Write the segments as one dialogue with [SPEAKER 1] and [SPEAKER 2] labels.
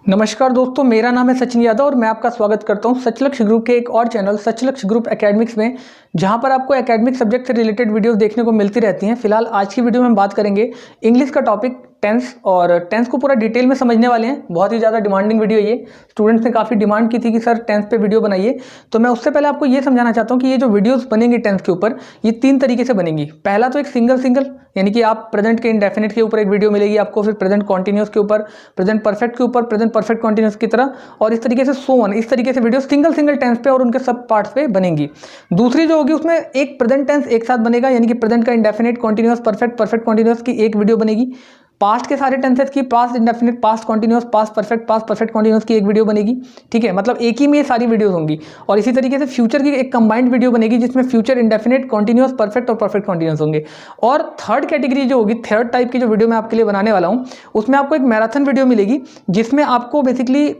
[SPEAKER 1] नमस्कार दोस्तों, मेरा नाम है सचिन यादव और मैं आपका स्वागत करता हूं सचलक्ष्य ग्रुप के एक और चैनल सचलक्ष्य ग्रुप एकेडमिक्स में, जहां पर आपको एकेडमिक सब्जेक्ट से रिलेटेड वीडियोस देखने को मिलती रहती हैं। फिलहाल आज की वीडियो में हम बात करेंगे इंग्लिश का टॉपिक टेंस, और टेंस को पूरा डिटेल में समझने वाले हैं। बहुत ही ज़्यादा डिमांडिंग वीडियो ये, स्टूडेंट्स ने काफ़ी डिमांड की थी कि सर टेंस पे वीडियो बनाइए। तो मैं उससे पहले आपको ये समझाना चाहता हूँ कि ये जो वीडियोस बनेंगी टेंस के ऊपर, ये 3 तरीके से बनेंगी। पहला तो एक सिंगल यानी कि आप प्रेजेंट के इंडेफिनिट के ऊपर एक वीडियो मिलेगी आपको, फिर प्रेजेंट कॉन्टिन्यूस के ऊपर, प्रेजेंट परफेक्ट के ऊपर, प्रेजेंट परफेक्ट कॉन्टिन्यूस की तरह, और इस तरीके से सो ऑन, इस तरीके से वीडियो सिंगल टेंस पे और उनके सब पार्ट्स पे बनेंगी। दूसरी जो होगी उसमें एक प्रेजेंट टेंस एक साथ बनेगा, यानी कि प्रेजेंट का indefinite, continuous, perfect, perfect continuous की एक वीडियो बनेगी। पास्ट के सारे टेंसेस की, past indefinite, past continuous, past perfect continuous की एक वीडियो बनेगी। ठीक है, मतलब एक ही में ये सारी वीडियोस होंगी। और इसी तरीके से फ्यूचर की एक कंबाइंड वीडियो बनेगी जिसमें फ्यूचर इंडेफिनिट, कॉन्टिन्यूस, परफेक्ट और परफेक्ट कॉन्टिन्यूस होंगे। और थर्ड कैटेगरी जो होगी, थर्ड टाइप की जो वीडियो मैं आपके लिए बनाने वाला हूँ, उसमें आपको एक मैराथन वीडियो मिलेगी जिसमें आपको बेसिकली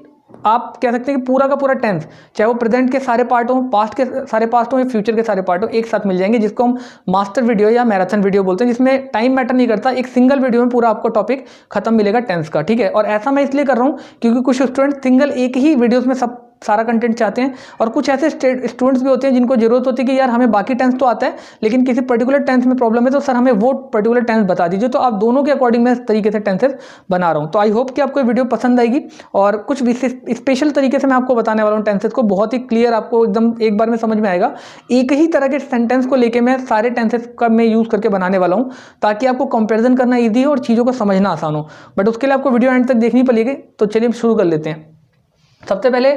[SPEAKER 1] आप कह सकते हैं कि पूरा का पूरा टेंस, चाहे वो प्रेजेंट के सारे पार्ट हों, पास्ट के सारे पार्ट हों या फ्यूचर के सारे पार्ट हों, एक साथ मिल जाएंगे, जिसको हम मास्टर वीडियो या मैराथन वीडियो बोलते हैं, जिसमें टाइम मैटर नहीं करता, एक सिंगल वीडियो में पूरा आपको टॉपिक खत्म मिलेगा टेंस का। ठीक है, और ऐसा मैं इसलिए कर रहा हूँ क्योंकि कुछ स्टूडेंट सिंगल एक ही वीडियोस में सब सारा कंटेंट चाहते हैं, और कुछ ऐसे स्टूडेंट्स भी होते हैं जिनको जरूरत होती है कि यार हमें बाकी टेंस तो आता है लेकिन किसी पर्टिकुलर टेंस में प्रॉब्लम है, तो सर हमें वो पर्टिकुलर टेंस बता दीजिए। तो आप दोनों के अकॉर्डिंग मैं इस तरीके से टेंसेस बना रहा हूं। तो आई होप कि आपको ये वीडियो पसंद आएगी, और कुछ स्पेशल तरीके से मैं आपको बताने वाला हूँ टेंसेस को, बहुत ही क्लियर, आपको एकदम एक बार में समझ में आएगा। एक ही तरह के सेंटेंस को लेकर मैं सारे टेंसेस का मैं यूज करके बनाने वाला हूँ, ताकि आपको कंपेरिजन करना ईजी हो और चीज़ों को समझना आसान हो। बट उसके लिए आपको वीडियो एंड तक देखनी पड़ेगी। तो चलिए शुरू कर लेते हैं। सबसे पहले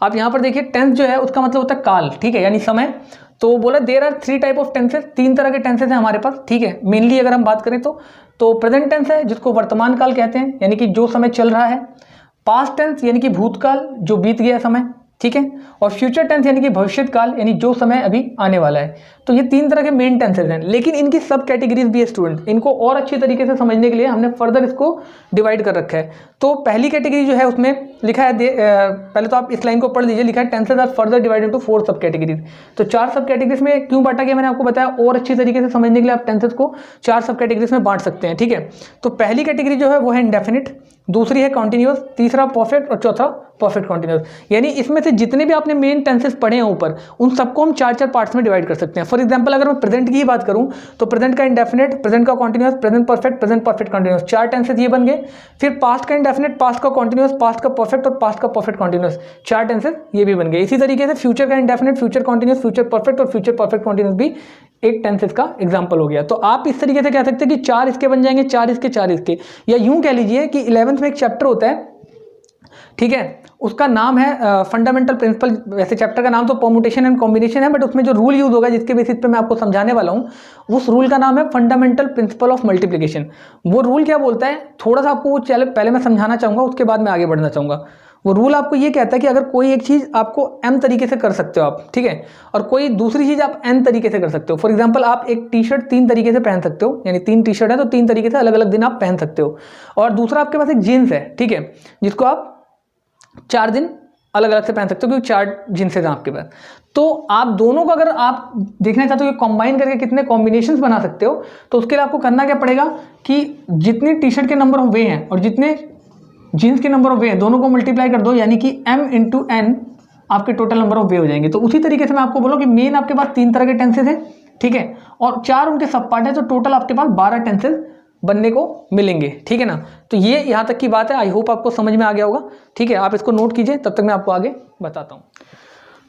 [SPEAKER 1] आप यहाँ पर देखिए, टेंस जो है उसका मतलब होता है काल। ठीक है, यानी समय। तो बोला there are 3 type of tenses, 3 तरह के टेंसेस हैं हमारे पास। ठीक है, मेनली अगर हम बात करें तो प्रेजेंट टेंस है जिसको वर्तमान काल कहते हैं, यानी कि जो समय चल रहा है। पास्ट टेंस यानी कि भूतकाल, जो बीत गया समय। ठीक है, और फ्यूचर टेंस यानी कि भविष्यत काल, यानी जो समय अभी आने वाला है। तो ये 3 तरह के मेन टेंसेस हैं, लेकिन इनकी सब कैटेगरीज भी है स्टूडेंट। इनको और अच्छी तरीके से समझने के लिए हमने फर्दर इसको डिवाइड कर रखा है। तो पहली कैटेगरी जो है उसमें लिखा है, पहले तो आप इस लाइन को पढ़ लीजिए, लिखा है tenses are further divided to 4 सब कैटेगरीज। तो 4 सब कैटेगरीज में क्यों बांटा गया मैंने आपको बताया, और अच्छी तरीके से समझने के लिए आप टेंसेस को 4 सब कैटेगरीज में बांट सकते हैं। ठीक है, तो पहली कैटेगरी जो है वो है इंडेफिनिट, दूसरी है कॉन्टिन्यूअस, तीसरा परफेक्ट और चौथा परफेक्ट कॉन्टिन्यूअस। यानी इसमें से जितने भी आपने मेन टेंसेस पढ़े हैं ऊपर, उन सबको हम 4 पार्ट्स में डिवाइड कर सकते हैं। फॉर एग्जांपल अगर मैं प्रेजेंट की ही बात करूं तो प्रेजेंट का इंडेफिनिट, प्रेजेंट का continuous, present perfect continuous, 4 tenses ये बन गए। फिर पास्ट का इंडेफिनिट, पास्ट का कॉन्टिन्यूअस, पास्ट का परफेक्ट और पास्ट का परफेक्ट कॉन्टिन्यूअस, 4 टेंसेस ये भी बन गए। इसी तरीके से फ्यूचर का indefinite, future continuous, future perfect और फ्यूचर परफेक्ट कॉन्टिन्यूअस भी एक टेंसेस का एग्जांपल हो गया। तो आप इस तरीके से कह सकते हैं कि 4 इसके बन जाएंगे, 4 इसके, 4 इसके। या यूं कह लीजिए कि 11th में एक चैप्टर होता है, ठीक है, उसका नाम है फंडामेंटल प्रिंसिपल। वैसे चैप्टर का नाम तो परम्यूटेशन एंड कॉम्बिनेशन है, बट उसमें जो रूल यूज होगा जिसके बेसिस पे मैं आपको समझाने वाला हूँ, उस रूल का नाम है फंडामेंटल प्रिंसिपल ऑफ मल्टीप्लिकेशन। वो रूल क्या बोलता है, थोड़ा सा आपको पहले मैं समझाना चाहूंगा, उसके बाद मैं आगे बढ़ना चाहूंगा। वो रूल आपको ये कहता है कि अगर कोई एक चीज़ आपको m तरीके से कर सकते हो आप, ठीक है, और कोई दूसरी चीज़ आप n तरीके से कर सकते हो। फॉर एग्जांपल आप एक टी शर्ट 3 तरीके से पहन सकते हो, यानी 3 टी शर्ट है तो 3 तरीके से अलग अलग दिन आप पहन सकते हो। और दूसरा आपके पास एक जीन्स है, ठीक है, जिसको आप 4 दिन अलग अलग से पहन सकते हो, क्योंकि 4 जीन्सेज हैं आपके पास। तो आप दोनों को अगर आप देखना चाहते हो कि कंबाइन करके कितने कॉम्बिनेशंस बना सकते हो, तो उसके लिए आपको करना क्या पड़ेगा कि जितने टी शर्ट के नंबर ऑफ वे हैं और जितने जीन्स के नंबर ऑफ वे हैं, दोनों को मल्टीप्लाई कर दो, यानी कि m इंटू n आपके टोटल नंबर ऑफ वे हो जाएंगे। तो उसी तरीके से मैं आपको बोला कि मेन आपके पास 3 तरह के टेंसेज हैं, ठीक है, और 4 उनके सब पार्ट है, तो टोटल आपके पास 12 टेंसेज बनने को मिलेंगे। ठीक है ना, तो ये यहाँ तक की बात है। आई होप आपको समझ में आ गया होगा। ठीक है, आप इसको नोट कीजिए, तब तक मैं आपको आगे बताता हूँ।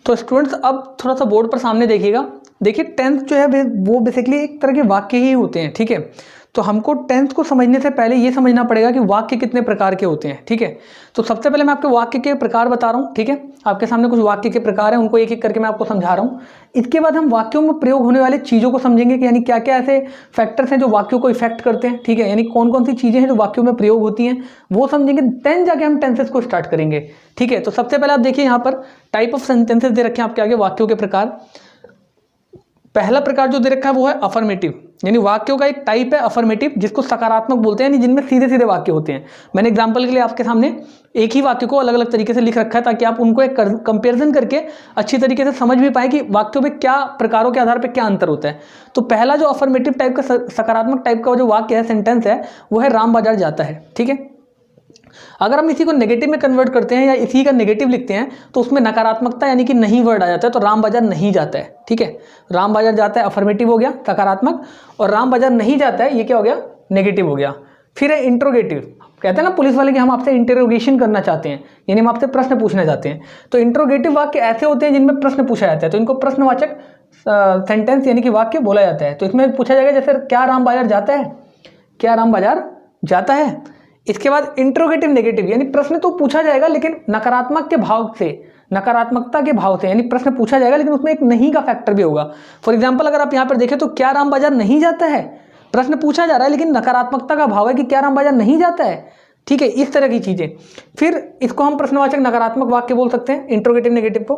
[SPEAKER 1] तो स्टूडेंट्स अब थोड़ा सा बोर्ड पर सामने देखिएगा। देखिए टेंस जो है वो बेसिकली एक तरह के वाक्य ही होते हैं। ठीक है, तो हमको टेंस को समझने से पहले ये समझना पड़ेगा कि वाक्य कितने प्रकार के होते हैं। ठीक है, तो सबसे पहले मैं आपके वाक्य के प्रकार बता रहा हूँ। ठीक है, आपके सामने कुछ वाक्य के प्रकार हैं, उनको एक एक करके मैं आपको समझा रहा हूँ। इसके बाद हम वाक्यों में प्रयोग होने वाले चीज़ों को समझेंगे कि यानी क्या क्या ऐसे फैक्टर्स हैं जो वाक्यों को इफेक्ट करते हैं। ठीक है, यानी कौन कौन सी चीज़ें हैं जो वाक्यों में प्रयोग होती हैं, वो समझेंगे, देन जाके हम टेंसेस को स्टार्ट करेंगे। ठीक है, तो सबसे पहले आप देखिए यहाँ पर टाइप ऑफ सेंटेंसेस दे रखे हैं आपके आगे, वाक्यों के प्रकार। पहला प्रकार जो दे रखा है वो है अफर्मेटिव, यानी वाक्यों का एक टाइप है अफर्मेटिव, जिसको सकारात्मक बोलते हैं, यानी जिनमें सीधे सीधे वाक्य होते हैं। मैंने एग्जांपल के लिए आपके सामने एक ही वाक्य को अलग अलग तरीके से लिख रखा है, ताकि आप उनको एक कंपैरिजन करके अच्छी तरीके से समझ भी पाए कि वाक्यों में क्या प्रकारों के आधार पर क्या अंतर होता है। तो पहला जो अफर्मेटिव टाइप का, सकारात्मक टाइप का जो वाक्य है, सेंटेंस है, वो है राम बाजार जाता है। ठीक है, अगर हम इसी को नेगेटिव में कन्वर्ट करते हैं या इसी का नेगेटिव लिखते हैं तो उसमें नकारात्मकता यानी कि नहीं वर्ड आ जाता है, तो राम बाजार नहीं जाता है। ठीक है, राम बाजार जाता है अफर्मेटिव हो गया सकारात्मक, और राम बाजार नहीं जाता है ये क्या हो गया, नेगेटिव हो गया। फिर है इंट्रोगेटिव, कहते हैं ना पुलिस वाले कि हम आपसे इंटरोगेशन करना चाहते हैं, यानी हम आपसे प्रश्न पूछना चाहते हैं। तो इंट्रोगेटिव वाक्य ऐसे होते हैं जिनमें प्रश्न पूछा जाता है, तो इनको प्रश्नवाचक सेंटेंस यानी कि वाक्य बोला जाता है। तो इसमें पूछा जाएगा जैसे क्या राम बाजार जाता है, क्या राम बाजार जाता है। इसके बाद इंट्रोगेटिव नेगेटिव, यानी प्रश्न तो पूछा जाएगा लेकिन नकारात्मक के भाव से, नकारात्मकता के भाव से, यानी प्रश्न पूछा जाएगा लेकिन उसमें एक नहीं का फैक्टर भी होगा। फॉर एग्जाम्पल अगर आप यहाँ पर देखें तो क्या राम बाजार नहीं जाता है, प्रश्न पूछा जा रहा है लेकिन नकारात्मकता का भाव है कि क्या राम बाजार नहीं जाता है। ठीक है, इस तरह की चीजें। फिर इसको हम प्रश्नवाचक नकारात्मक वाक्य बोल सकते हैं, इंट्रोगेटिव नेगेटिव को।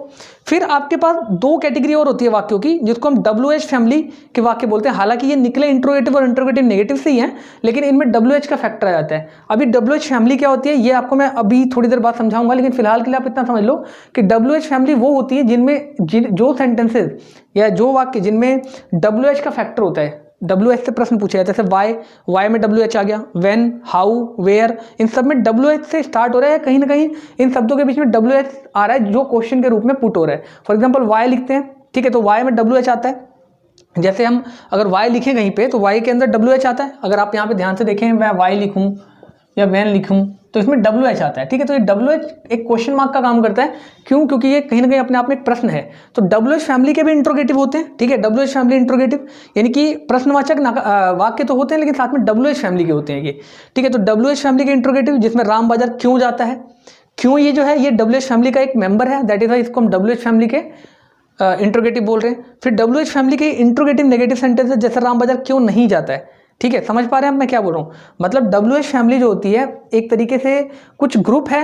[SPEAKER 1] फिर आपके पास दो कैटेगरी और होती है वाक्यों की, जिसको हम WH फैमिली के वाक्य बोलते हैं। हालांकि ये निकले इंट्रोगेटिव और इंट्रोगेटिव नेगेटिव से ही हैं, लेकिन इनमें WH का फैक्टर आ जाता है। अभी WH फैमिली क्या होती है ये आपको मैं अभी थोड़ी देर बाद समझाऊंगा, लेकिन फिलहाल के लिए आप इतना समझ लो कि WH फैमिली वो होती है जिनमें जो सेंटेंसेज या जो वाक्य जिनमें WH का फैक्टर होता है। WH से प्रश्न पूछे जाते हैं, जैसे वाई में WH आ गया, व्हेन, हाउ, वेयर, इन सब में WH से स्टार्ट हो रहा है, कहीं ना कहीं इन शब्दों के बीच में WH आ रहा है जो क्वेश्चन के रूप में पुट हो रहा है। फॉर एग्जांपल वाई लिखते हैं, ठीक है, तो वाई में WH आता है। जैसे हम अगर वाई लिखें कहीं पे तो वाई के अंदर WH आता है। अगर आप यहाँ पे ध्यान से देखें, मैं वाई लिखूँ या वैन लिखूँ तो इसमें WH आता है। ठीक है, तो ये WH एक क्वेश्चन मार्क का काम करता है। क्यों? क्योंकि ये कहीं ना कहीं अपने आप में एक प्रश्न है। तो WH फैमिली के भी इंट्रोगेटिव होते हैं। ठीक है, WH फैमिली इंट्रोगेटिव यानी कि प्रश्नवाचक वाक्य तो होते हैं लेकिन साथ में WH फैमिली के होते हैं ये। ठीक है, तो WH फैमिली के इंट्रोगेटिव, जिसमें राम बाजार क्यों जाता है, क्यों ये जो है ये WH फैमिली का एक मेंबर है, दैट इज वाई इसको हम WH फैमिली के इंट्रोगेटिव बोल रहे हैं। फिर WH फैमिली के इंट्रोगेटिव नेगेटिव सेंटेंस है, जैसे राम बाजार क्यों नहीं जाता है। ठीक है, समझ पा रहे हैं मैं क्या बोल रहा हूँ। मतलब WH फैमिली जो होती है एक तरीके से कुछ ग्रुप है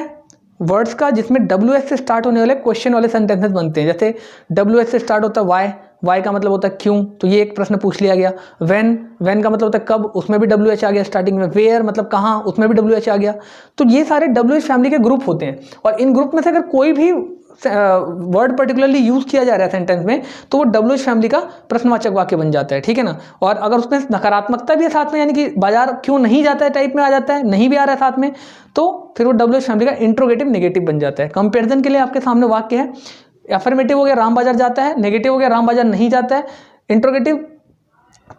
[SPEAKER 1] वर्ड्स का जिसमें WH से स्टार्ट होने वाले क्वेश्चन वाले सेंटेंसेस बनते हैं। जैसे WH से स्टार्ट होता है वाई का मतलब होता है क्यों, तो ये एक प्रश्न पूछ लिया गया। व्हेन का मतलब होता है कब, उसमें भी WH आ गया स्टार्टिंग में। वेयर मतलब कहाँ, उसमें भी WH आ गया। तो ये सारे WH फैमिली के ग्रुप होते हैं, और इन ग्रुप में से अगर कोई भी वर्ड पर्टिकुलरली यूज किया जा रहा है सेंटेंस में तो वो WH फैमिली का प्रश्नवाचक वाक्य बन जाता है। ठीक है ना। और अगर उसमें नकारात्मकता भी है साथ में, यानी कि बाजार क्यों नहीं जाता है टाइप में आ जाता है, नहीं भी आ रहा है साथ में, तो फिर वो WH फैमिली का इंट्रोगेटिव नेगेटिव बन जाता है। कंपेरिजन के लिए आपके सामने वाक्य है, अफर्मेटिव हो गया राम बाजार जाता है, नेगेटिव हो गया राम बाजार नहीं जाता है, इंट्रोगेटिव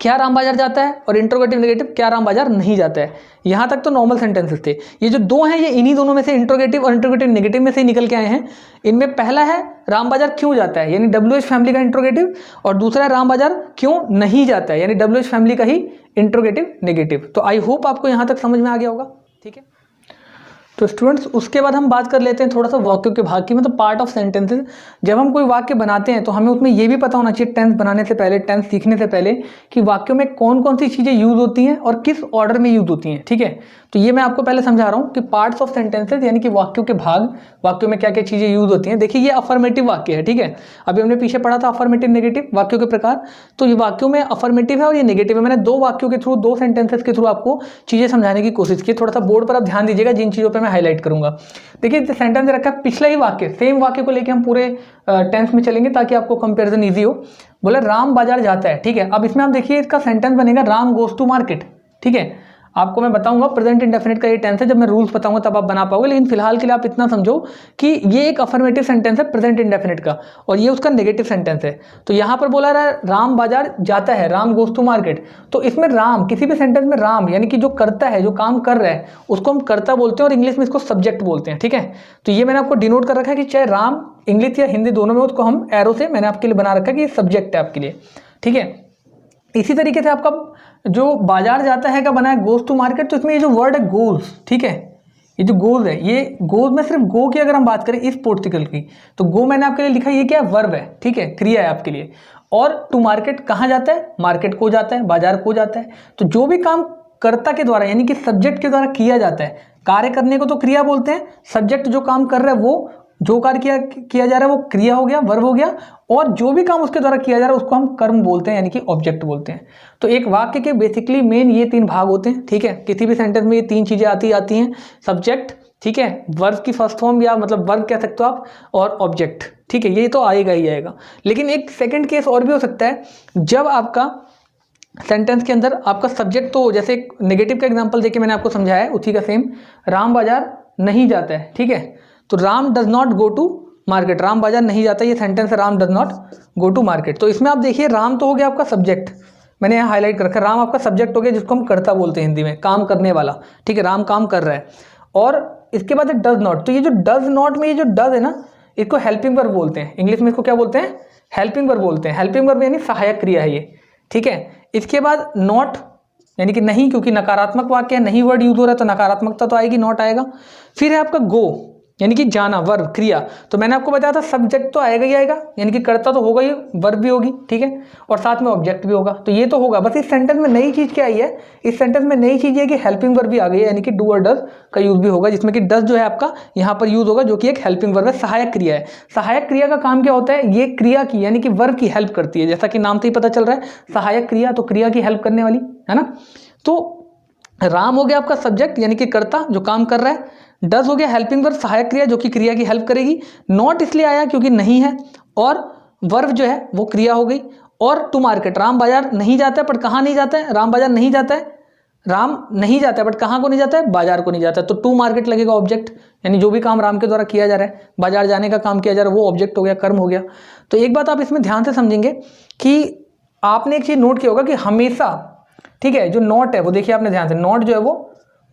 [SPEAKER 1] क्या राम बाजार जाता है, और इंट्रोगेटिव नेगेटिव क्या राम बाजार नहीं जाता है। यहाँ तक तो नॉर्मल सेंटेंसेस थे। ये जो दो हैं ये इन्हीं दोनों में से, इंट्रोगेटिव और इंट्रोगेटिव नेगेटिव में से निकल के आए हैं। इनमें पहला है राम बाजार क्यों जाता है, यानी WH फैमिली का इंट्रोगेटिव, और दूसरा है राम बाजार क्यों नहीं जाता है, यानी WH फैमिली का ही इंट्रोगेटिव नेगेटिव। तो आई होप आपको यहाँ तक समझ में आ गया होगा। ठीक है, तो स्टूडेंट्स उसके बाद हम बात कर लेते हैं थोड़ा सा वाक्यों के भाग की, मतलब पार्ट ऑफ सेंटेंसेस। जब हम कोई वाक्य बनाते हैं तो हमें उसमें ये भी पता होना चाहिए टेंस बनाने से पहले, टेंस सीखने से पहले, कि वाक्यों में कौन कौन सी चीज़ें यूज होती हैं और किस ऑर्डर में यूज होती हैं। ठीक है, तो ये मैं आपको पहले समझा रहा हूँ कि पार्ट्स ऑफ सेंटेंसेस यानी कि वाक्यों के भाग, वाक्यों में क्या क्या चीज़ें यूज होती हैं। देखिए ये अफर्मेटिव वाक्य है। ठीक है, अभी हमने पीछे पढ़ा था अफर्मेटिव नेगेटिव वाक्यों के प्रकार, तो ये वाक्यों में अफर्मेटिव है और ये नेगेटिव है। मैंने दो वाक्यों के थ्रू, दो सेंटेंसेस के थ्रू आपको चीज़ें समझाने की कोशिश की। थोड़ा सा बोर्ड पर आप ध्यान दीजिएगा जिन चीज़ों पर मैं हाईलाइट करूँगा। देखिए सेंटेंस रखा है, पिछला ही वाक्य, सेम वाक्य को लेके हम पूरे टेंस में चलेंगे ताकि आपको कंपैरिजन इजी हो। बोला राम बाजार जाता है। ठीक है, अब इसमें आप देखिए इसका सेंटेंस बनेगा राम गोज टू मार्केट। ठीक है, आपको मैं बताऊंगा प्रेजेंट इंडेफिनिट का ये टेंस है, जब मैं रूल्स बताऊंगा तब आप बना पाओगे, लेकिन फिलहाल के लिए आप इतना समझो कि ये एक अफर्मेटिव सेंटेंस है प्रेजेंट इंडेफिनिट का, और ये उसका नेगेटिव सेंटेंस है। तो यहाँ पर बोला रहा है राम बाजार जाता है, राम गोज टू मार्केट। तो इसमें राम, किसी भी सेंटेंस में राम यानी कि जो करता है, जो काम कर रहा है, उसको हम कर्ता बोलते हैं और इंग्लिश में इसको सब्जेक्ट बोलते हैं। ठीक है, तो ये मैंने आपको डिनोट कर रखा है कि चाहे राम इंग्लिश या हिंदी दोनों में, उसको हम एरो से मैंने आपके लिए बना रखा है कि ये सब्जेक्ट है आपके लिए। ठीक है, इसी तरीके से आपका जो बाजार जाता है का बना है गोज टू मार्केट, तो इसमें ये जो वर्ड है गोज, ठीक है, ये जो गोज है, ये गोज में सिर्फ गो की अगर हम बात करें इस पोर्टिकल की, तो गो मैंने आपके लिए लिखा है, ये क्या है, वर्ब है। ठीक है, क्रिया है आपके लिए। और टू मार्केट कहाँ जाता है, मार्केट को जाता है, बाजार को जाता है। तो जो भी काम कर्ता के द्वारा यानी कि सब्जेक्ट के द्वारा किया जाता है, कार्य करने को तो क्रिया बोलते हैं, सब्जेक्ट जो काम कर रहा है, वो जो कार्य किया जा रहा है वो क्रिया हो गया, वर्ब हो गया, और जो भी काम उसके द्वारा किया जा रहा है उसको हम कर्म बोलते हैं यानी कि ऑब्जेक्ट बोलते हैं। तो एक वाक्य के बेसिकली मेन ये तीन भाग होते हैं। ठीक है, किसी भी सेंटेंस में ये तीन चीजें आती हैं, सब्जेक्ट, ठीक है, वर्ब की फर्स्ट फॉर्म या मतलब वर्ब कह सकते हो आप, और ऑब्जेक्ट। ठीक है, ये तो आएगा ही आएगा। लेकिन एक सेकेंड केस और भी हो सकता है, जब आपका सेंटेंस के अंदर आपका सब्जेक्ट, तो जैसे नेगेटिव का एग्जांपल देके मैंने आपको समझाया है, उसी का सेम, राम बाजार नहीं जाता है, ठीक है। तो Ram does not go to market, Ram बाजार नहीं जाता, ये सेंटेंस है Ram does not go to market. तो इसमें आप देखिए राम तो हो गया आपका सब्जेक्ट, मैंने यहाँ हाईलाइट कर रखा है, राम आपका सब्जेक्ट हो गया जिसको हम कर्ता बोलते हैं हिंदी में, काम करने वाला, ठीक है, राम काम कर रहा है। और इसके बाद है डज नॉट, तो ये जो डज नॉट में ये जो डज है ना, इसको हेल्पिंग वर्ब बोलते हैं, इंग्लिश में इसको क्या बोलते हैं, हेल्पिंग वर्ब बोलते हैं। हेल्पिंग वर्ब यानी सहायक क्रिया है ये, ठीक है। इसके बाद नॉट यानी कि नहीं, क्योंकि नकारात्मक वाक्य है, नहीं वर्ड यूज हो रहा है तो नकारात्मकता तो आएगी, नॉट आएगा। फिर है आपका गो यानी कि जाना, वर्ब क्रिया, तो मैंने आपको बताया था सब्जेक्ट तो आएगा ही आएगा, यानी कि कर्ता तो होगा ही, वर्ब भी होगी, ठीक है, और साथ में ऑब्जेक्ट भी होगा, तो ये तो होगा। बस इस सेंटेंस में नई चीज़ क्या आई है, इस सेंटेंस में नई चीज़ है कि हेल्पिंग वर्ब भी आ गई है, यानी कि डू और डज का यूज भी होगा, जिसमें कि डज जो है आपका यहाँ पर यूज होगा, जो कि एक हेल्पिंग वर्ब है, सहायक क्रिया है। सहायक क्रिया का काम क्या होता है, ये क्रिया की यानी कि वर्ब की हेल्प करती है, जैसा कि नाम से ही पता चल रहा है, सहायक क्रिया, तो क्रिया की हेल्प करने वाली, है ना। तो राम हो गया आपका सब्जेक्ट यानी कि कर्ता जो काम कर रहा है, डज हो गया हेल्पिंग वर्ब सहायक क्रिया जो कि क्रिया की हेल्प करेगी, नॉट इसलिए आया क्योंकि नहीं है, और वर्ब जो है वो क्रिया हो गई, और टू मार्केट, राम बाजार नहीं जाता है, पर कहाँ नहीं जाता है, राम बाजार नहीं जाता है, राम नहीं जाता है बट कहाँ को नहीं जाता है, बाजार को नहीं जाता है, तो टू मार्केट लगेगा ऑब्जेक्ट, यानी जो भी काम राम के द्वारा किया जा रहा है, बाजार जाने का काम किया जा रहा है, वो ऑब्जेक्ट हो गया, कर्म हो गया। तो एक बात आप इसमें ध्यान से समझेंगे कि आपने एक चीज़ नोट किया होगा कि हमेशा, ठीक है, जो नॉट है वो देखिए आपने ध्यान से, नॉट जो है वो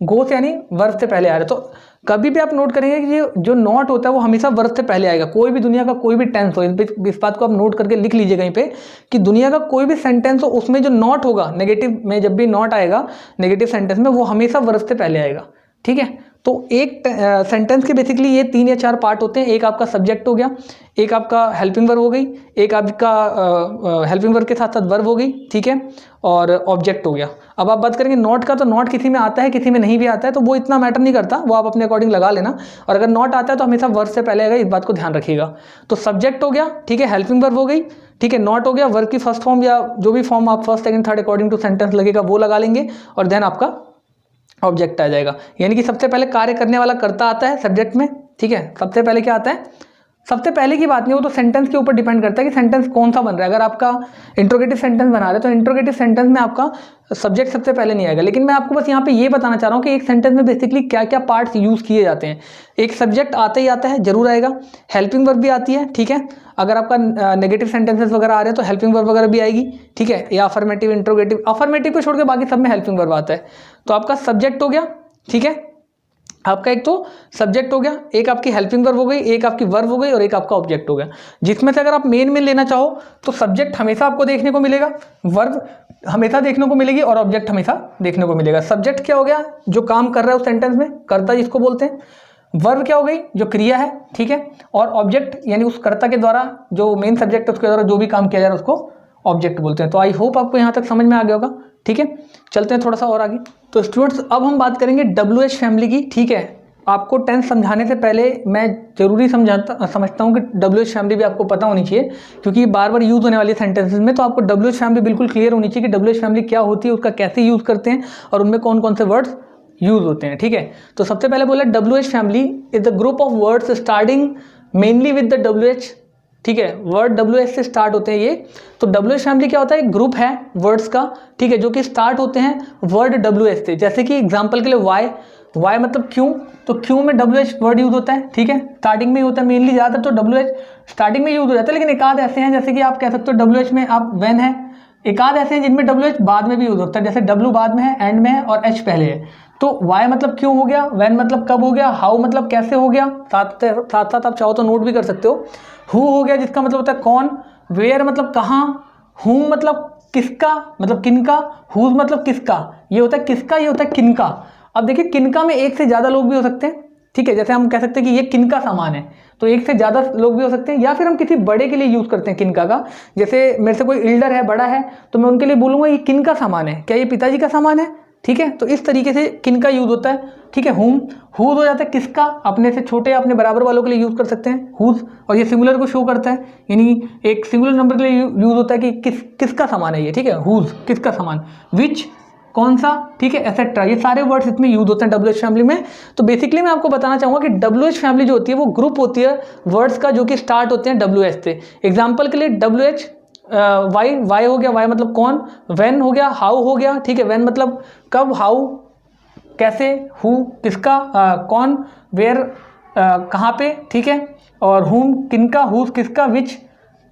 [SPEAKER 1] गो से यानी वर्ब से पहले आ रहा है, तो कभी भी आप नोट करेंगे कि जो नॉट होता है वो हमेशा वर्ब से पहले आएगा, कोई भी दुनिया का कोई भी टेंस हो, इस बात को आप नोट करके लिख लीजिए कहीं पे कि दुनिया का कोई भी सेंटेंस हो उसमें जो नॉट होगा, नेगेटिव में जब भी नॉट आएगा नेगेटिव सेंटेंस में, वो हमेशा वर्ब से पहले आएगा, ठीक है। तो एक सेंटेंस के बेसिकली ये 3 या 4 पार्ट होते हैं, एक आपका सब्जेक्ट हो गया, एक आपका हेल्पिंग वर्ब हो गई, एक आपका हेल्पिंग वर्ब के साथ साथ वर्ब हो गई, ठीक है, और ऑब्जेक्ट हो गया। अब आप बात करेंगे नॉट का, तो नॉट किसी में आता है किसी में नहीं भी आता है, तो वो इतना मैटर नहीं करता, वो आप अपने अकॉर्डिंग लगा लेना, और अगर नॉट आता है तो हमेशा वर्ब से पहले आएगा, इस बात को ध्यान रखिएगा। तो सब्जेक्ट हो गया, ठीक है, हेल्पिंग वर्ब हो गई, ठीक है, नॉट हो गया, वर्ब की फर्स्ट फॉर्म या जो भी फॉर्म आप first second third according to sentence लगेगा वो लगा लेंगे, और देन आपका ऑब्जेक्ट आ जाएगा। यानी कि सबसे पहले कार्य करने वाला कर्ता आता है सब्जेक्ट में, ठीक है, सबसे पहले क्या आता है, सबसे पहले की बात नहीं, वो तो सेंटेंस के ऊपर डिपेंड करता है कि सेंटेंस कौन सा बन रहा है। अगर आपका इंट्रोगेटिव सेंटेंस बना रहे हैं तो इंट्रोगेटिव सेंटेंस में आपका सब्जेक्ट सबसे पहले नहीं आएगा, लेकिन मैं आपको बस यहाँ पे ये बताना चाह रहा हूँ कि एक सेंटेंस में बेसिकली क्या क्या पार्ट्स यूज़ किए जाते हैं। एक सब्जेक्ट आता ही आता है, जरूर आएगा, हेल्पिंग वर्ब भी आती है, ठीक है, अगर आपका नेगेटिव सेंटेंसेस वगैरह आ रहे हैं तो हेल्पिंग वर्ब वगैरह भी आएगी, ठीक है, या अफर्मेटिव, इंट्रोगेटिव, अफर्मेटिव को छोड़ के बाकी सब में हेल्पिंग वर्ब आता है। तो आपका सब्जेक्ट हो गया, ठीक है, आपका एक तो सब्जेक्ट हो गया, एक आपकी हेल्पिंग वर्ब हो गई, एक आपकी वर्ब हो गई, और एक आपका ऑब्जेक्ट हो गया। जिसमें से अगर आप मेन में लेना चाहो तो सब्जेक्ट हमेशा आपको देखने को मिलेगा, वर्ब हमेशा देखने को मिलेगी, और ऑब्जेक्ट हमेशा देखने को मिलेगा। सब्जेक्ट क्या हो गया, जो काम कर रहा है उस सेंटेंस में, कर्ता जिसको बोलते हैं, वर्ब क्या हो गई, जो क्रिया है, ठीक है, और ऑब्जेक्ट यानी उस कर्ता के द्वारा जो मेन सब्जेक्ट है उसके द्वारा जो भी काम किया जा रहा है उसको ऑब्जेक्ट बोलते हैं। तो आई होप आपको यहाँ तक समझ में आ गया होगा, ठीक है। चलते हैं थोड़ा सा और आगे। तो स्टूडेंट्स अब हम बात करेंगे WH फैमिली की, ठीक है। आपको टेंस समझाने से पहले मैं जरूरी समझता हूँ कि WH फैमिली भी आपको पता होनी चाहिए, क्योंकि बार बार यूज़ होने वाली सेंटेंसेस में, तो आपको WH फैमिली बिल्कुल क्लियर होनी चाहिए कि WH फैमिली क्या होती है, उसका कैसे यूज़ करते हैं, और उनमें कौन कौन से वर्ड्स यूज़ होते हैं, ठीक है। तो सबसे पहले बोला WH family is the group of words starting mainly with the WH, ठीक है, वर्ड WH से स्टार्ट होते हैं ये। तो WH फैमिली क्या होता है, एक ग्रुप है वर्ड्स का, ठीक है, जो कि स्टार्ट होते हैं वर्ड WH से। जैसे कि एग्जांपल के लिए वाई मतलब क्यों, तो क्यों में WH वर्ड यूज होता है, ठीक है, स्टार्टिंग में ही होता है मेनली, ज़्यादातर तो WH स्टार्टिंग में यूज हो जाता है, लेकिन एक आध ऐसे हैं जैसे कि आप कह सकते हो WH में आप व्हेन है, एक आध ऐसे हैं जिनमें WH बाद में भी यूज होता है, जैसे W बाद में है, एंड में है, और H पहले है। तो वाई मतलब क्यों हो गया, व्हेन मतलब कब हो गया, हाउ मतलब कैसे हो गया, साथ साथ आप चाहो तो नोट भी कर सकते हो। हु हो गया जिसका मतलब होता है कौन, वेयर मतलब कहाँ, हुम मतलब किसका मतलब किनका, हुज मतलब किसका, ये होता है किसका, ये होता है किनका। अब देखिए किनका में एक से ज़्यादा लोग भी हो सकते हैं, ठीक है, जैसे हम कह सकते हैं कि ये किनका सामान है, तो एक से ज़्यादा लोग भी हो सकते हैं, या फिर हम किसी बड़े के लिए यूज़ करते हैं किनका का। जैसे मेरे से कोई एल्डर है, बड़ा है, तो मैं उनके लिए बोलूँगा ये किनका सामान है, क्या ये पिताजी का सामान है, ठीक है। तो इस तरीके से किनका यूज़ होता है, ठीक है। हुज हो जाता है किसका, अपने से छोटे या अपने बराबर वालों के लिए यूज़ कर सकते हैं हुज, और ये सिंगुलर को शो करता है, यानी एक सिंगुलर नंबर के लिए यूज़ होता है कि किसका सामान है ये, ठीक है, हुज किसका सामान, विच कौन सा, ठीक है, एसेट्रा, ये सारे वर्ड्स इसमें यूज होते हैं WH फैमिली में। तो बेसिकली मैं आपको बताना चाहूँगा कि WH फैमिली जो होती है वो ग्रुप होती है वर्ड्स का जो कि स्टार्ट होते हैं WH से। एग्जाम्पल के लिए WH वाई हो गया, वाई मतलब कौन, व्हेन हो गया, हाउ हो गया, ठीक है, व्हेन मतलब कब, हाउ कैसे, हु किसका, कौन, वेयर कहाँ पे, ठीक है, और हुम किनका, हुज किसका, विच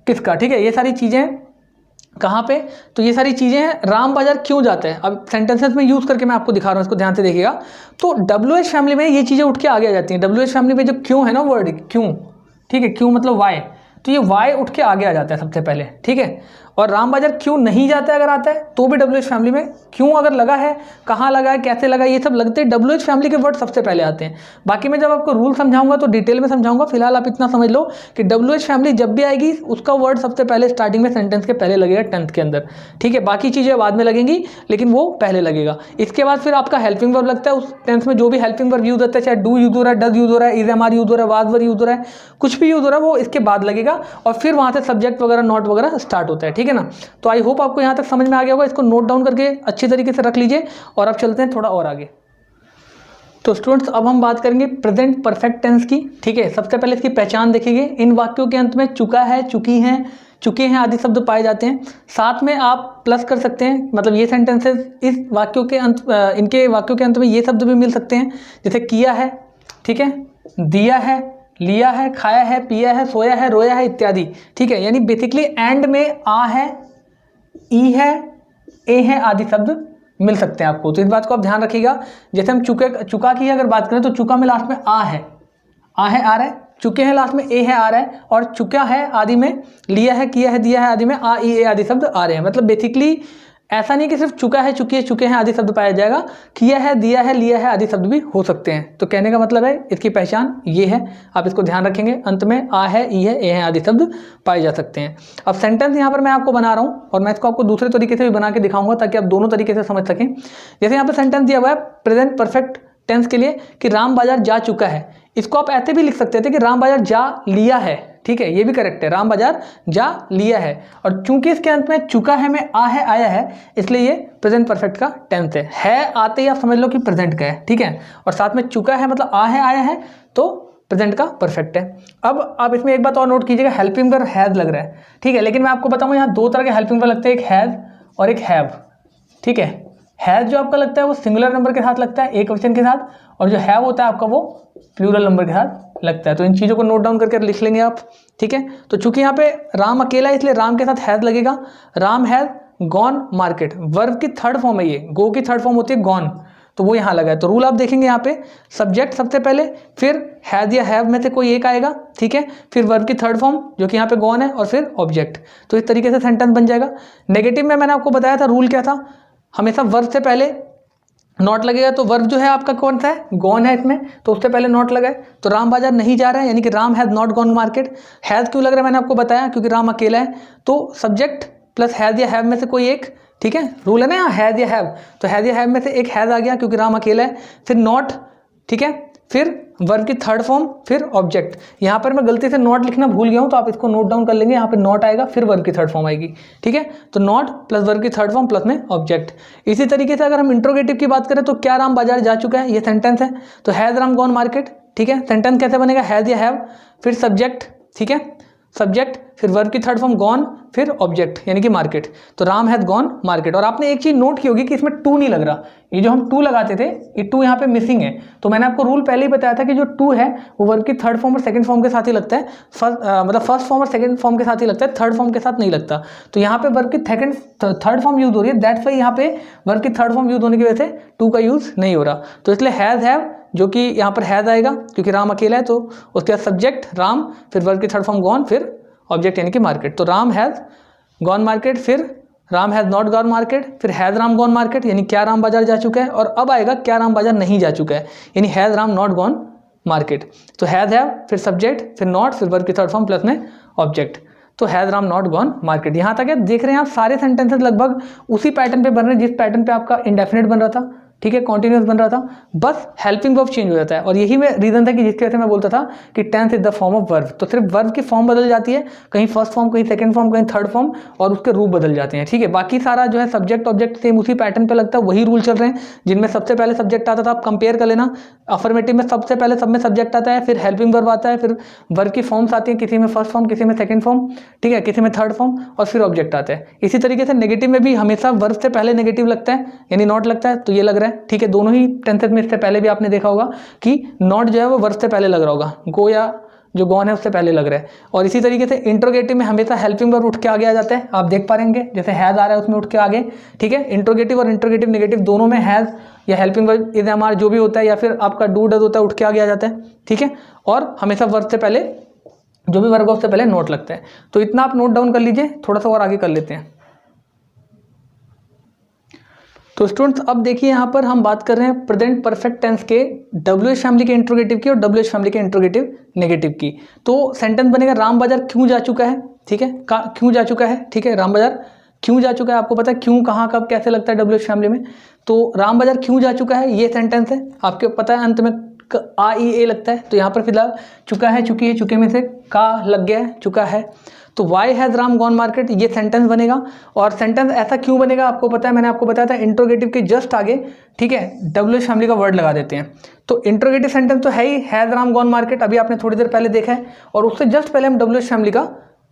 [SPEAKER 1] किसका, ठीक है, ये सारी चीज़ें कहाँ पे, तो ये सारी चीज़ें हैं। राम बाजार क्यों जाते हैं, अब सेंटेंसेस में यूज़ करके मैं आपको दिखा रहा हूँ, इसको ध्यान से देखिएगा। तो WH फैमिली में ये चीज़ें उठ के आगे आ जाती हैं। WH फैमिली में जो क्यों है ना वर्ड, क्यों, ठीक है, क्यों मतलब वाई, तो ये वाई उठ के आगे आ जाता है सबसे पहले, ठीक है। और राम बाजार क्यों नहीं जाता है, अगर आता है तो भी WH फैमिली में क्यों अगर लगा है, कहाँ लगा है, कैसे लगा है, ये सब लगते हैं WH फैमिली के वर्ड सबसे पहले आते हैं। बाकी मैं जब आपको रूल समझाऊंगा तो डिटेल में समझाऊंगा, फिलहाल आप इतना समझ लो कि WH फैमिली जब भी आएगी उसका वर्ड सबसे पहले स्टार्टिंग में सेंटेंस के पहले लगेगा टेंथ के अंदर, ठीक है। बाकी चीज़ें बाद में लगेंगी लेकिन वो पहले लगेगा। इसके बाद फिर आपका हेल्पिंग वर्ब लगता है, उस टेंस में जो भी हेल्पिंग वर्ब यूज होता है, चाहे डू यूज हो रहा है, डज यूज हो रहा है, इज एम आर यूज हो रहा है, वाज वर यूज हो रहा है, कुछ भी यूज हो रहा है वो इसके बाद लगेगा और फिर वहाँ से सब्जेक्ट वगैरह नॉट वगैरह स्टार्ट होता है, ठीक है ना। तो आई होप आपको यहाँ तक समझ में आ गया होगा, इसको नोट डाउन करके अच्छी तरीके से रख लीजिए और अब चलते हैं थोड़ा और आगे। तो स्टूडेंट्स अब हम बात करेंगे प्रेजेंट परफेक्ट टेंस की, ठीक है। सबसे पहले इसकी पहचान देखेंगे। इन वाक्यों के अंत में चुका है, चुकी हैं, चुके हैं आदि शब्द पाए जाते हैं। साथ में आप प्लस कर सकते हैं, मतलब ये सेंटेंसेस इस वाक्यों के अंत, इनके वाक्यों के अंत में ये शब्द भी मिल सकते हैं, जैसे किया है, ठीक है, दिया है, लिया है, खाया है, पिया है, सोया है, रोया है इत्यादि, ठीक है। यानी बेसिकली एंड में आ है, ई है, ए है आदि शब्द मिल सकते हैं आपको। तो इस बात को आप ध्यान रखिएगा। जैसे हम चुका की अगर बात करें तो चुका में लास्ट में आ है, आ रहा है, चुके हैं लास्ट में ए है, आ रहा है, और चुका है आदि में लिया है, किया है, दिया है आदि में आ, ई, ए आदि शब्द आ रहे हैं। मतलब बेसिकली ऐसा नहीं कि सिर्फ चुका है, चुकी है, चुके हैं आदि शब्द पाया जाएगा, किया है, दिया है, लिया है आदि शब्द भी हो सकते हैं। तो कहने का मतलब है इसकी पहचान ये है, आप इसको ध्यान रखेंगे। अंत में आ है, ई है, ए है आदि शब्द पाए जा सकते हैं। अब सेंटेंस यहाँ पर मैं आपको बना रहा हूँ और मैं इसको आपको दूसरे तरीके से भी बना के दिखाऊंगा ताकि आप दोनों तरीके से समझ सकें। जैसे यहाँ पर सेंटेंस दिया हुआ है प्रेजेंट परफेक्ट टेंस के लिए कि राम बाजार जा चुका है, इसको आप ऐसे भी लिख सकते थे कि राम बाजार जा लिया है, ठीक है, ये भी करेक्ट है, राम बाजार जा लिया है। और चूंकि इसके अंत में चुका है में आ है, आया है, इसलिए ये प्रेजेंट परफेक्ट का टेंस है आते ही आप समझ लो कि प्रेजेंट का है, ठीक है। और साथ में चुका है मतलब आ है, आया है, तो प्रेजेंट का परफेक्ट है। अब आप इसमें एक बात और नोट कीजिएगा, हेल्पिंग वर्ब हैज लग रहा है, ठीक है, लेकिन मैं आपको बताऊंगा यहाँ दो तरह के हेल्पिंग वर्ब लगते हैं, एक हैज और एक हैव, ठीक है। हैज जो आपका लगता है वो सिंगुलर नंबर के साथ लगता है, एक वचन के साथ, और जो हैव होता है आपका वो प्लूरल नंबर के साथ लगता है। तो इन चीज़ों को नोट डाउन करके लिख लेंगे आप, ठीक है। तो चूंकि यहाँ पे राम अकेला है इसलिए राम के साथ हैज लगेगा। Ram has gone market, verb की थर्ड फॉर्म है ये, गो की थर्ड फॉर्म होती है गॉन, तो वो यहाँ लगा है। तो रूल आप देखेंगे यहाँ पे सब्जेक्ट सबसे पहले, फिर हैज या हैव में से कोई एक आएगा, ठीक है, फिर वर्ब की थर्ड फॉर्म जो कि यहाँ पे गॉन है, और फिर ऑब्जेक्ट। तो इस तरीके से सेंटेंस बन जाएगा। नेगेटिव में मैंने आपको बताया था रूल क्या था, हमेशा वर्ब से पहले नॉट लगेगा। तो वर्ब जो है आपका कौन सा है, गॉन है इसमें, तो उससे पहले नॉट लगा है। तो राम बाजार नहीं जा रहा है, यानी कि Ram has not gone market. Has क्यों लग रहा है मैंने आपको बताया, क्योंकि राम अकेला है। तो सब्जेक्ट प्लस हैज या हैव में से कोई एक, ठीक है, रूल है ना यहाँ हैज या हैव, तो हैज या हैव में से एक हैज आ गया क्योंकि राम अकेला है। फिर नॉट, ठीक है, फिर वर्ब की थर्ड फॉर्म, फिर ऑब्जेक्ट। यहाँ पर मैं गलती से नॉट लिखना भूल गया हूँ, तो आप इसको नोट डाउन कर लेंगे। यहाँ पे नॉट आएगा, फिर वर्ब की थर्ड फॉर्म आएगी, ठीक है। तो नॉट प्लस वर्ब की थर्ड फॉर्म प्लस में ऑब्जेक्ट। इसी तरीके से अगर हम इंट्रोगेटिव की बात करें तो क्या राम बाजार जा चुका है, ये सेंटेंस है, तो हैज राम गॉन मार्केट, ठीक है। सेंटेंस कैसे बनेगा, हैज या हैव, फिर सब्जेक्ट, ठीक है, सब्जेक्ट, फिर वर्ब की थर्ड फॉर्म गॉन, फिर ऑब्जेक्ट यानी कि मार्केट। तो राम हैज गॉन मार्केट। और आपने एक चीज नोट की होगी कि इसमें टू नहीं लग रहा, ये जो हम टू लगाते थे ये टू यहाँ पे मिसिंग है। तो मैंने आपको रूल पहले ही बताया था कि जो टू है वो वर्ब की थर्ड फॉर्म और सेकंड फॉर्म के साथ ही लगता है, मतलब फर्स्ट फॉर्म और सेकंड फॉर्म के साथ ही लगता है, थर्ड फॉर्म के साथ नहीं लगता। तो यहाँ पे वर्ब की थर्ड फॉर्म यूज हो रही है, दैट्स वाई यहाँ पे वर्ब की थर्ड फॉर्म यूज होने की वजह से टू का यूज नहीं हो रहा। तो इसलिए हैज हैव जो कि यहाँ पर हैज आएगा क्योंकि राम अकेला है, तो उसके बाद सब्जेक्ट राम, फिर वर्ब की थर्ड फॉर्म गॉन, फिर ऑब्जेक्ट यानी कि मार्केट। तो राम हैज गॉन मार्केट, फिर Ram has not gone market, फिर हैज राम गॉन मार्केट यानी क्या राम बाजार जा चुका है, और अब आएगा क्या राम बाजार नहीं जा चुका है यानी has Ram not gone market. तो हैज हैव, फिर सब्जेक्ट, फिर नॉट, फिर वर्ब की थर्ड फॉर्म प्लस में ऑब्जेक्ट। तो has Ram not gone market. यहाँ तक है, देख रहे हैं आप सारे सेंटेंसेस लगभग उसी पैटर्न पे बन रहे हैं जिस पैटर्न पे आपका इंडेफिनिट बन रहा था, ठीक है, कॉन्टिन्यूअस बन रहा था, बस हेल्पिंग वर्ब चेंज हो जाता है। और यही में रीजन था कि जिसकी वजह से मैं बोलता था कि tense is the form of verb. तो सिर्फ वर्ब की फॉर्म बदल जाती है, कहीं फर्स्ट फॉर्म, कहीं सेकंड फॉर्म, कहीं थर्ड फॉर्म, और उसके रूप बदल जाते हैं, ठीक है। बाकी सारा जो है सब्जेक्ट ऑब्जेक्ट सेम उसी पैटर्न पे लगता है, वही रूल चल रहे हैं। जिनमें सबसे पहले सब्जेक्ट आता था आप कंपेयर कर लेना, अफर्मेटिव में सबसे पहले सब में सब्जेक्ट आता है, फिर हेल्पिंग वर्ब आता है, फिर वर्ब की फॉर्म्स आती हैं, किसी में फर्स्ट फॉर्म, किसी में सेकंड फॉर्म, ठीक है, किसी में थर्ड फॉर्म, और फिर ऑब्जेक्ट आता है। इसी तरीके से नेगेटिव में भी हमेशा वर्ब से पहले नेगेटिव लगता है, यानी नॉट लगता है, तो ये लग रहा है, ठीक है। दोनों ही टेंसेस में इससे पहले भी आपने देखा होगा कि नॉट जो है वो वर्ब से पहले लग रहा होगा, गो या जो गॉन है उससे पहले लग रहा है। और इसी तरीके से इंट्रोगेटिव में हमेशा हेल्पिंग वर्ब उठ के आगे आ जाता है, आप देख पा रहेंगे, जैसे हैज आ रहा है उसमें उठ के आगे, ठीक है। इंट्रोगेटिव और इंट्रोगेटिव नेगेटिव दोनों में हैज या हेल्पिंग वर्ब इज एम जो भी होता है, या फिर आपका डू डज होता है, उठ के आगे आ जाता है, ठीक है। और हमेशा वर्ब से पहले जो भी वर्ब है उससे पहले नोट लगता है। तो इतना आप नोट डाउन कर लीजिए, थोड़ा सा और आगे कर लेते हैं। तो स्टूडेंट्स अब देखिए यहाँ पर हम बात कर रहे हैं प्रेजेंट परफेक्ट टेंस के WH फैमिली के इंट्रोगेटिव की और WH फैमिली के इंट्रोगेटिव नेगेटिव की। तो सेंटेंस बनेगा राम बाजार क्यों जा चुका है, ठीक है, क्यों जा चुका है, ठीक है, राम बाजार क्यों जा चुका है। आपको पता है क्यों कहाँ कब कैसे लगता है WH फैमिली में, तो राम बाजार क्यों जा चुका है ये सेंटेंस है। आपको पता है अंत में A लगता है, तो यहाँ पर फिलहाल चुका है, चुकी है, चुके में से का लग गया है, चुका है। तो why has Ram gone market ये सेंटेंस बनेगा। और सेंटेंस ऐसा क्यों बनेगा आपको पता है, मैंने आपको बताया था इंट्रोगेटिव के जस्ट आगे, ठीक है, WH फैमिली का वर्ड लगा देते हैं। तो इंट्रोगेटिव सेंटेंस तो है ही, हैज़ राम गॉन मार्केट, अभी आपने थोड़ी देर पहले देखा है, और उससे जस्ट पहले हम WH फैमिली का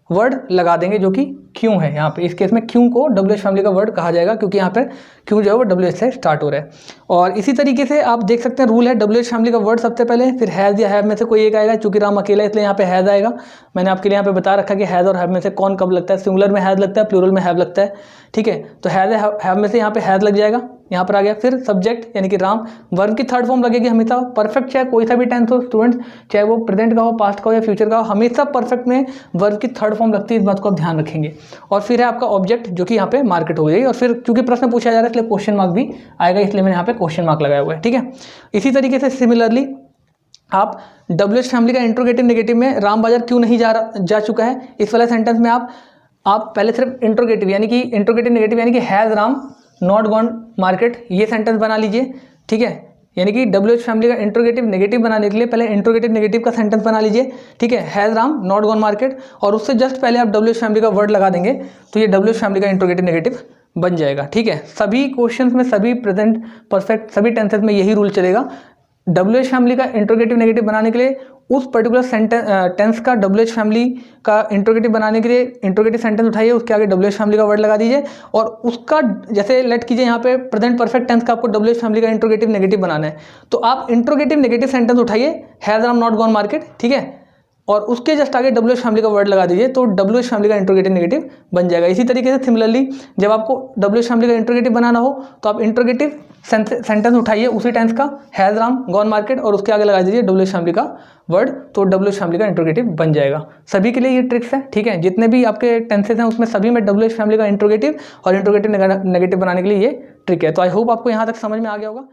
[SPEAKER 1] वर्ड लगा देंगे जो कि क्यों है। यहाँ पे इस केस में क्यों को WH फैमिली का वर्ड कहा जाएगा, क्योंकि यहाँ पर क्यों जो है वो WH से स्टार्ट हो रहा है। और इसी तरीके से आप देख सकते हैं रूल है, WH फैमिली का वर्ड सबसे पहले, फिर हैज़ या हैव में से कोई एक आएगा, चूंकि राम अकेला है इसलिए यहाँ पे हैज़ आएगा। मैंने आपके लिए यहाँ पे बता रखा कि हैज़ और हैव में से कौन कब लगता है, सिंगुलर में हैज़ लगता है, प्लूरल में हैव लगता है, ठीक है। तो हैज़ हैव में से यहाँ पे हैज़ लग जाएगा, यहाँ पर आ गया। फिर सब्जेक्ट यानी कि राम, वर्ब की थर्ड फॉर्म लगेगी हमेशा, परफेक्ट चाहे कोई सा भी टेंस हो स्टूडेंट्स, चाहे वो प्रेजेंट का हो, पास्ट का हो या फ्यूचर का हो, हमेशा परफेक्ट में वर्ब की थर्ड फॉर्म लगती है, इस बात को आप ध्यान रखेंगे। और फिर है आपका ऑब्जेक्ट जो कि यहाँ पे मार्केट हो जाएगी। और फिर चूंकि प्रश्न पूछा जा रहा है इसलिए क्वेश्चन मार्क भी आएगा, इसलिए मैंने यहाँ पे क्वेश्चन मार्क लगाया हुआ है, ठीक है। इसी तरीके से सिमिलरली आप WH फैमिली का इंट्रोगेटिव नेगेटिव में राम बाजार क्यों नहीं जा चुका है, इस वाले सेंटेंस में आप पहले सिर्फ इंट्रोगेटिव यानी कि इंट्रोगेटिव नेगेटिव यानी कि has Ram not gone market ये सेंटेंस बना लीजिए, ठीक है। यानी कि WH फैमिली का इंट्रोगेटिव नेगेटिव बनाने के लिए पहले इंट्रोगेटिव नेगेटिव का सेंटेंस बना लीजिए, ठीक है, has Ram not gone market, और उससे जस्ट पहले आप WH फैमिली का वर्ड लगा देंगे, तो ये WH फैमिली का इंट्रोगेटिव नेगेटिव बन जाएगा, ठीक है। सभी क्वेश्चंस में, सभी प्रेजेंट परफेक्ट सभी टेंसेस में यही रूल चलेगा। WH फैमिली का इंट्रोगेटिव नेगेटिव बनाने के लिए उस पर्टिकुलर टेंस का WH फैमिली का इंट्रोगेटिव बनाने के लिए इंट्रोगेटिव सेंटेंस उठाइए, उसके आगे WH फैमिली का वर्ड लगा दीजिए, और उसका जैसे लेट कीजिए यहाँ पे प्रेजेंट परफेक्ट टेंस का आपको WH फैमिली का इंट्रोगेटिव नेगेटिव बनाना है, तो आप इंट्रोगेटिव नेगेटिव सेंटेंस उठाइए, has Ram not gone market, ठीक है, और उसके जस्ट आगे WH फैमिली का वर्ड लगा दीजिए, तो WH फैमिली का इंट्रोगेटिव नेगेटिव बन जाएगा। इसी तरीके से सिमिलरली जब आपको WH फैमिली का इंट्रोगेटिव बनाना हो तो आप इंट्रोगेटिव सेंटेंस उठाइए उसी टेंस का, हैज़ राम गॉन मार्केट, और उसके आगे लगा दीजिए WH फैमिली का वर्ड, तो WH फैमिली का इंट्रोगेटिव बन जाएगा। सभी के लिए ये ट्रिक्स है, ठीक है, जितने भी आपके टेंसेस हैं उसमें सभी में WH फैमिली का इंट्रोगेटिव और इंट्रोगेटिव नेगेटिव बनाने के लिए ये ट्रिक है। तो आई होप आपको यहाँ तक समझ में आ गया होगा।